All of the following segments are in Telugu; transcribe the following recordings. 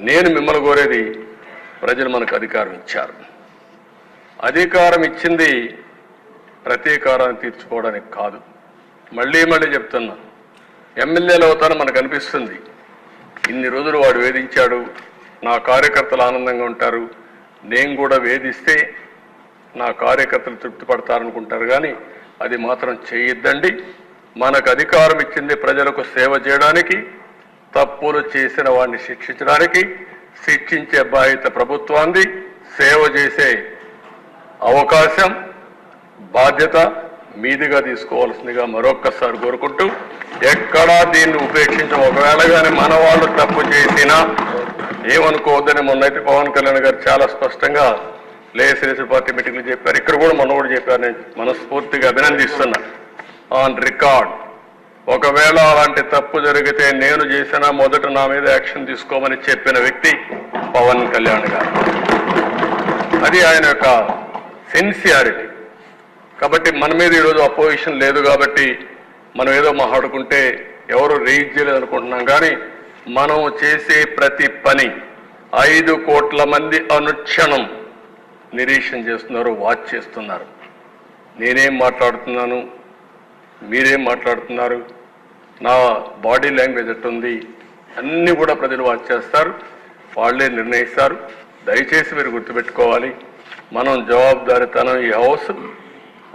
నేను మిమ్మల్ని కోరేది, ప్రజలు మనకు అధికారం ఇచ్చారు. అధికారం ఇచ్చింది ప్రతీకారాన్ని తీర్చుకోవడానికి కాదు. మళ్ళీ చెప్తున్నా, ఎమ్మెల్యేలు అవుతారని మనకు అనిపిస్తుంది. ఇన్ని రోజులు వాడు వేధించాడు, నా కార్యకర్తలు ఆనందంగా ఉంటారు, నేను కూడా వేధిస్తే నా కార్యకర్తలు తృప్తి పడతారనుకుంటారు. కానీ అది మాత్రం చేయొద్దండి. మనకు అధికారం ఇచ్చింది ప్రజలకు సేవ చేయడానికి, తప్పులు చేసిన వాడిని శిక్షించడానికి. శిక్షించే బాధ్యత ప్రభుత్వాన్ని, సేవ చేసే అవకాశం బాధ్యత మీదిగా తీసుకోవాల్సిందిగా మరొక్కసారి కోరుకుంటూ, ఎక్కడా దీన్ని ఉపేక్షించం. ఒకవేళ కానీ మన వాళ్ళు తప్పు చేసినా ఏమనుకోవద్దని మొన్నైతే పవన్ కళ్యాణ్ గారు చాలా స్పష్టంగా లేఎస్ఎల్ఎస్ పార్టీ మీటింగ్లు చెప్పారు. ఇక్కడ కూడా మొన్న కూడా చెప్పారు. నేను మనస్ఫూర్తిగా అభినందిస్తున్నా. ఆన్ రికార్డ్, ఒకవేళ అలాంటి తప్పు జరిగితే నేను చేసినా మొదట నా మీద యాక్షన్ తీసుకోమని చెప్పిన వ్యక్తి పవన్ కళ్యాణ్ గారు. అది ఆయన యొక్క సిన్సియారిటీ. కాబట్టి మన మీద ఈరోజు అపోజిషన్ లేదు కాబట్టి మనం ఏదో మాట్లాడుకుంటే ఎవరు రేజ్ చేయలేదు అనుకుంటున్నాం. కానీ మనం చేసే ప్రతి పని 5 కోట్ల మంది అనుక్షణం నిరీక్షణ చేస్తున్నారు, వాచ్ చేస్తున్నారు. నేనేం మాట్లాడుతున్నాను, మీరేం మాట్లాడుతున్నారు, నా బాడీ లాంగ్వేజ్ ఎట్టుంది, అన్నీ కూడా ప్రజలు వాచ్ చేస్తారు, వాళ్ళే నిర్ణయిస్తారు. దయచేసి మీరు గుర్తుపెట్టుకోవాలి, మనం జవాబుదారీతనం ఈ హౌస్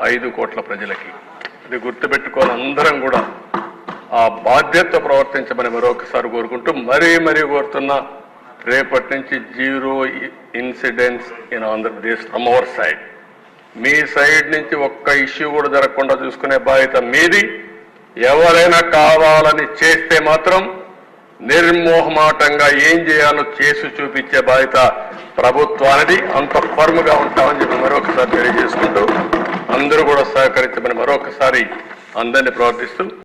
5 కోట్ల ప్రజలకి. ఇది గుర్తుపెట్టుకోవాలి. అందరం కూడా ఆ బాధ్యత ప్రవర్తించమని మరొకసారి కోరుకుంటూ మరీ కోరుతున్నా, రేపటి నుంచి 0 incidents in Andhra Pradesh from our side. Me side నుంచి ఒక్క ఇష్యూ కూడా జరగకుండా చూసుకునే బాధ్యత మీది. ఎవరైనా కావాలని చేస్తే మాత్రం నిర్మోహమాటంగా ఏం చేయాలో చేసి చూపించే బాధ్యత ప్రభుత్వానికి. అంత ఫర్మ్గా ఉంటామని చెప్పి మరొకసారి తెలియజేసుకుంటూ, అందరూ కూడా సహకరించమని మరొకసారి అందరినీ ప్రార్థిస్తూ